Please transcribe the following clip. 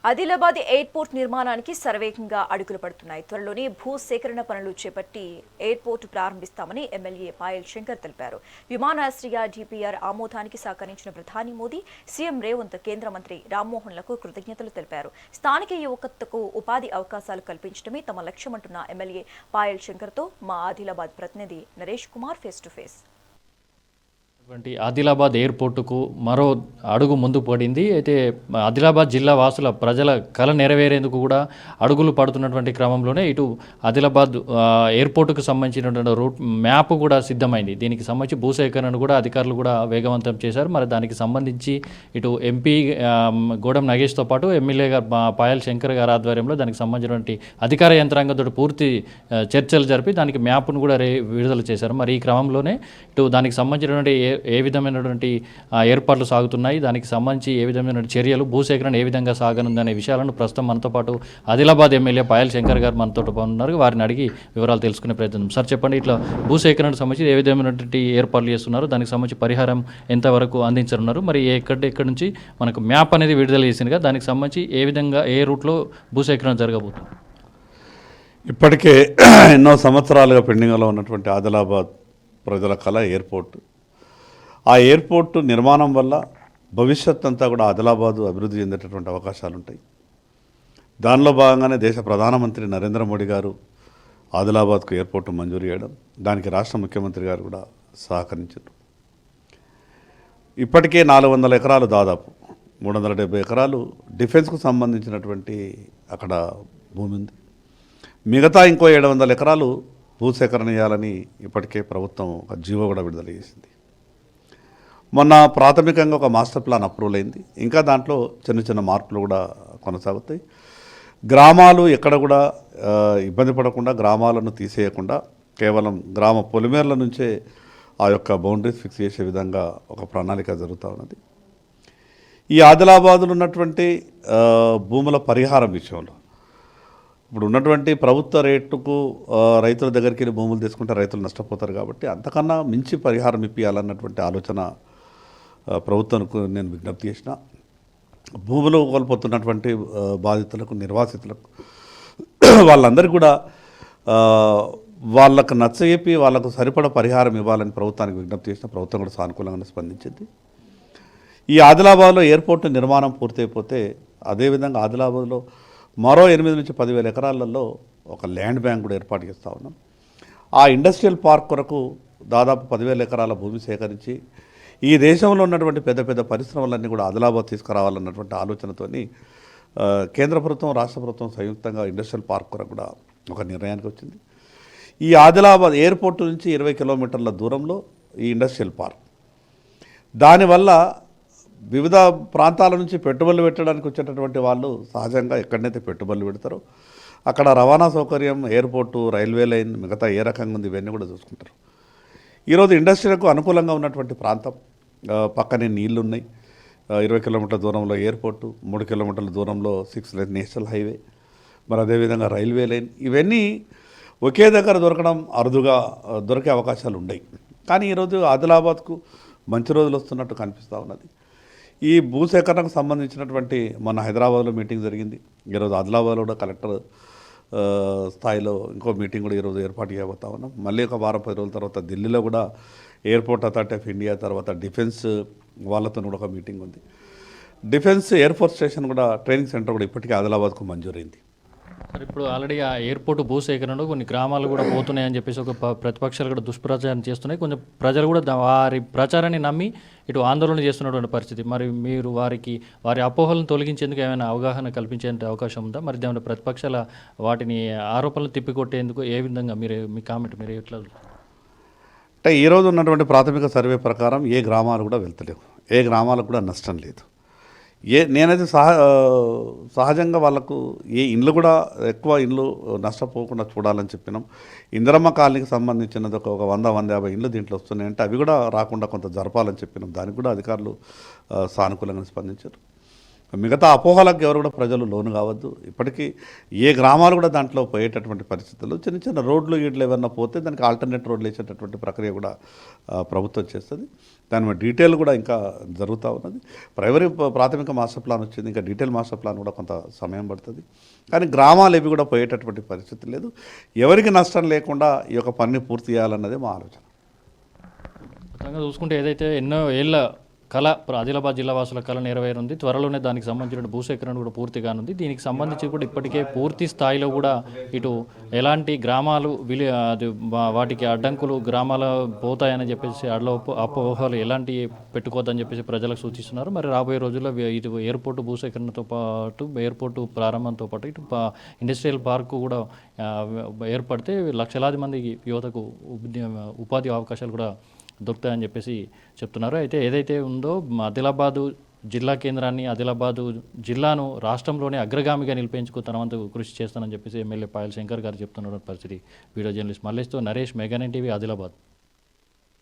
Adilabad airport నిర్మాణానికి శరవేగంగా అడుగులు పడుతున్నాయి. త్వరలోనే భూసేకరణ పనులు చేపట్టి ఎయిర్పోర్ట్ ప్రారంభిస్తామని ఎమ్మెల్యే పాయల్ శంకర్ తెలిపారు. విమానాశ్రయ డిపిఆర్ ఆమోదానికి సహకరించిన ప్రధాని మోదీ, సీఎం రేవంత్, కేంద్ర మంత్రి రామ్మోహన్లకు కృతజ్ఞతలు తెలిపారు. స్థానిక యువతకు ఉపాధి అవకాశాలు కల్పించడమే తమ లక్ష్యమంటున్న ఎమ్మెల్యే పాయల్ శంకర్తో మా ఆదిలాబాద్ ప్రతినిధి Naresh Kumar face to face. Adilabad ఎయిర్పోర్టుకు మరో అడుగు ముందుకు పడింది. అయితే ఆదిలాబాద్ జిల్లా వాసుల ప్రజల కళ నెరవేరేందుకు కూడా అడుగులు పడుతున్నటువంటి క్రమంలోనే ఇటు ఆదిలాబాద్ ఎయిర్పోర్టుకు సంబంధించినటువంటి రూట్ మ్యాప్ కూడా సిద్ధమైంది. దీనికి సంబంధించి భూసేకరణను కూడా అధికారులు కూడా వేగవంతం చేశారు. మరి దానికి సంబంధించి ఇటు ఎంపీ గూడెం నగేష్తో పాటు ఎమ్మెల్యే గారు పాయల్ శంకర్ గారి ఆధ్వర్యంలో దానికి సంబంధించినటువంటి అధికార యంత్రాంగంతో పూర్తి చర్చలు జరిపి దానికి మ్యాప్ను కూడా విడుదల చేశారు. మరి ఈ క్రమంలోనే ఇటు దానికి సంబంధించినటువంటి ఏ విధమైనటువంటి ఏర్పాట్లు సాగుతున్నాయి, దానికి సంబంధించి ఏ విధమైన చర్యలు, భూసేకరణ ఏ విధంగా సాగనుందనే విషయాలను ప్రస్తుతం మనతో పాటు ఆదిలాబాద్ ఎమ్మెల్యే పాయల్ శంకర్ గారు మనతో ఉన్నారు. వారిని అడిగి వివరాలు తెలుసుకునే ప్రయత్నం. సార్ చెప్పండి, ఇట్లా భూసేకరణకు సంబంధించి ఏ విధమైనటువంటి ఏర్పాట్లు చేస్తున్నారు, దానికి సంబంధించి పరిహారం ఎంతవరకు అందించనున్నారు, మరి ఎక్కడి నుంచి మనకు మ్యాప్ అనేది విడుదల చేసిందిగా దానికి సంబంధించి ఏ విధంగా ఏ రూట్లో భూసేకరణ జరగబోతుంది? ఇప్పటికే ఎన్నో సంవత్సరాలుగా పెండింగ్లో ఉన్నటువంటి ఆదిలాబాద్ ప్రజల కళ ఎయిర్పోర్ట్. ఆ ఎయిర్పోర్టు నిర్మాణం వల్ల భవిష్యత్ అంతా కూడా ఆదిలాబాదు అభివృద్ధి చెందేటటువంటి అవకాశాలు ఉంటాయి. దానిలో భాగంగానే దేశ ప్రధానమంత్రి నరేంద్ర మోడీ గారు ఆదిలాబాద్కు ఎయిర్పోర్టు మంజూరు చేయడం, దానికి రాష్ట్ర ముఖ్యమంత్రి గారు కూడా సహకరించారు. ఇప్పటికే 400 ఎకరాలు, దాదాపు 370 ఎకరాలు డిఫెన్స్కు సంబంధించినటువంటి అక్కడ భూమి ఉంది. మిగతా ఇంకో 700 ఎకరాలు భూసేకరణ చేయాలని ఇప్పటికే ప్రభుత్వం ఒక జీవో కూడా విడుదల చేసింది. మొన్న ప్రాథమికంగా ఒక మాస్టర్ ప్లాన్ అప్రూవల్ అయింది. ఇంకా దాంట్లో చిన్న చిన్న మార్పులు కూడా కొనసాగుతాయి. గ్రామాలు ఎక్కడ కూడా ఇబ్బంది పడకుండా, గ్రామాలను తీసేయకుండా కేవలం గ్రామ పొలిమేర్ల నుంచే ఆ యొక్క బౌండరీస్ ఫిక్స్ చేసే విధంగా ఒక ప్రణాళిక జరుగుతూ ఉన్నది. ఈ ఆదిలాబాదులో ఉన్నటువంటి భూముల పరిహారం విషయంలో ఇప్పుడు ఉన్నటువంటి ప్రభుత్వ రేటుకు రైతుల దగ్గరికి భూములు తీసుకుంటే రైతులు నష్టపోతారు. కాబట్టి అంతకన్నా మించి పరిహారం ఇప్పించాలన్నటువంటి ఆలోచన ప్రభుత్వానికి నేను విజ్ఞప్తి చేసిన. భూములు కోల్పోతున్నటువంటి బాధితులకు, నిర్వాసితులకు, వాళ్ళందరికీ కూడా వాళ్ళకు నచ్చజెప్పి వాళ్ళకు సరిపడ పరిహారం ఇవ్వాలని ప్రభుత్వానికి విజ్ఞప్తి చేసిన. ప్రభుత్వం కూడా సానుకూలంగా స్పందించింది. ఈ ఆదిలాబాద్లో ఎయిర్పోర్టు నిర్మాణం పూర్తయిపోతే అదేవిధంగా ఆదిలాబాద్లో మరో 8 నుంచి 10,000 ఎకరాలలో ఒక ల్యాండ్ బ్యాంక్ కూడా ఏర్పాటు చేస్తూ ఉన్నాం. ఆ ఇండస్ట్రియల్ పార్క్ కొరకు దాదాపు 10,000 ఎకరాల భూమి సేకరించి ఈ దేశంలో ఉన్నటువంటి పెద్ద పెద్ద పరిశ్రమలన్నీ కూడా ఆదిలాబాద్ తీసుకురావాలన్నటువంటి ఆలోచనతోని కేంద్ర ప్రభుత్వం, రాష్ట్ర ప్రభుత్వం సంయుక్తంగా ఇండస్ట్రియల్ పార్క్ కొరకు కూడా ఒక నిర్ణయానికి వచ్చింది. ఈ ఆదిలాబాద్ ఎయిర్పోర్టు నుంచి 20 కిలోమీటర్ల దూరంలో ఈ ఇండస్ట్రియల్ పార్క్. దానివల్ల వివిధ ప్రాంతాల నుంచి పెట్టుబడులు పెట్టడానికి వచ్చేటటువంటి వాళ్ళు సహజంగా ఎక్కడనైతే పెట్టుబడులు పెడతారో అక్కడ రవాణా సౌకర్యం, ఎయిర్పోర్టు, రైల్వే లైన్, మిగతా ఏ రకంగా ఉంది ఇవన్నీ కూడా చూసుకుంటారు. ఈరోజు ఇండస్ట్రీలకు అనుకూలంగా ఉన్నటువంటి ప్రాంతం, పక్కనే నీళ్లు ఉన్నాయి. 20 కిలోమీటర్ల దూరంలో ఎయిర్పోర్టు, 3 కిలోమీటర్ల దూరంలో 6 లేన్ నేషనల్ హైవే, మరి అదేవిధంగా రైల్వే లైన్, ఇవన్నీ ఒకే దగ్గర దొరకడం అరుదుగా దొరికే అవకాశాలు ఉన్నాయి. కానీ ఈరోజు ఆదిలాబాద్కు మంచి రోజులు వస్తున్నట్టు కనిపిస్తూ ఉన్నది. ఈ భూసేకరణకు సంబంధించినటువంటి మొన్న హైదరాబాద్లో మీటింగ్ జరిగింది. ఈరోజు ఆదిలాబాద్లో కూడా కలెక్టర్ స్థాయిలో ఇంకో మీటింగ్ కూడా ఈరోజు ఏర్పాటు చేయబోతా ఉన్నాం. మళ్ళీ ఒక వారం 10 రోజుల తర్వాత ఢిల్లీలో కూడా ఎయిర్పోర్ట్ అథారిటీ ఆఫ్ ఇండియా, తర్వాత డిఫెన్స్ వాళ్ళతో కూడా ఒక మీటింగ్ ఉంది. డిఫెన్స్ ఎయిర్ ఫోర్స్ స్టేషన్ కూడా, ట్రైనింగ్ సెంటర్ కూడా ఇప్పటికే ఆదిలాబాద్కు మంజూరైంది. సార్, ఇప్పుడు ఆల్రెడీ ఆ ఎయిర్పోర్ట్ భూసేకరణలో కొన్ని గ్రామాలు కూడా పోతున్నాయని చెప్పేసి ఒక ప్రతిపక్షాలు కూడా దుష్ప్రచారం చేస్తున్నాయి. కొంచెం ప్రజలు కూడా వారి ప్రచారాన్ని నమ్మి ఇటు ఆందోళన చేస్తున్నటువంటి పరిస్థితి. మరి మీరు వారి అపోహలను తొలగించేందుకు ఏమైనా అవగాహన కల్పించే అవకాశం ఉందా? మరి ఏమైనా ప్రతిపక్షాల వాటిని ఆరోపణలు తిప్పికొట్టేందుకు ఏ విధంగా మీ కామెంట్ మీరు ఎట్లా? అంటే ఈరోజు ఉన్నటువంటి ప్రాథమిక సర్వే ప్రకారం ఏ గ్రామాలు కూడా వెళ్తలేవు, ఏ గ్రామాలకు కూడా నష్టం లేదు. నేనైతే సహజంగా వాళ్ళకు ఏ ఇండ్లు కూడా ఎక్కువ ఇండ్లు నష్టపోకుండా చూడాలని చెప్పినాం. ఇందిరమ్మ కాలనీకి సంబంధించినది ఒక 100-150 ఇండ్లు దీంట్లో వస్తున్నాయంటే అవి కూడా రాకుండా కొంత జరపాలని చెప్పినాం. దానికి కూడా అధికారులు సానుకూలంగా స్పందించారు. మిగతా అపోహలకు ఎవరు కూడా ప్రజలు లోను కావద్దు. ఇప్పటికీ ఏ గ్రామాలు కూడా దాంట్లో పోయేటటువంటి పరిస్థితులు, చిన్న చిన్న రోడ్లు గీడ్లు ఏమన్నా పోతే దానికి ఆల్టర్నేట్ రోడ్లు వేసేటటువంటి ప్రక్రియ కూడా ప్రభుత్వం చేస్తుంది. దాని మీద డీటెయిల్ కూడా ఇంకా జరుగుతూ ఉన్నది. ప్రాథమిక మాస్టర్ ప్లాన్ వచ్చింది, ఇంకా డీటెయిల్ మాస్టర్ ప్లాన్ కూడా కొంత సమయం పడుతుంది. కానీ గ్రామాలు ఏవి కూడా పోయేటటువంటి పరిస్థితి లేదు. ఎవరికి నష్టం లేకుండా ఈ యొక్క పనిని పూర్తి చేయాలన్నదే మా ఆలోచన. మొత్తంగా చూసుకుంటే ఏదైతే ఎన్నో ఏళ్ళ కళ ఆదిలాబాద్ జిల్లా వాసుల కళ నెరవేరుంది. త్వరలోనే దానికి సంబంధించిన భూసేకరణ కూడా పూర్తి కానుంది. దీనికి సంబంధించి కూడా ఇప్పటికే పూర్తి స్థాయిలో కూడా ఇటు ఎలాంటి గ్రామాలు వాటికి అడ్డంకులు గ్రామాలు పోతాయని చెప్పేసి అపోహలు ఎలాంటి పెట్టుకోవద్దని చెప్పేసి ప్రజలకు సూచిస్తున్నారు. మరి రాబోయే రోజుల్లో ఇటు ఎయిర్పోర్టు భూసేకరణతో పాటు ఎయిర్పోర్టు ప్రారంభంతో పాటు ఇటు ఇండస్ట్రియల్ పార్కు కూడా ఏర్పడితే లక్షలాది మంది యువతకు ఉపాధి అవకాశాలు కూడా దొరుకుతాయని చెప్పేసి చెప్తున్నారు. అయితే ఏదైతే ఉందో ఆదిలాబాదు జిల్లా కేంద్రాన్ని, ఆదిలాబాదు జిల్లాను రాష్ట్రంలోనే అగ్రగామిగా నిలిపేందుకు తన వంతు కృషి చేస్తానని చెప్పేసి ఎమ్మెల్యే పాయల్ శంకర్ గారు చెప్తున్న పరిస్థితి. వీడియో జర్నలిస్ట్ మల్లేష్తో నరేష్, మెగా 9 టీవీ, ఆదిలాబాద్.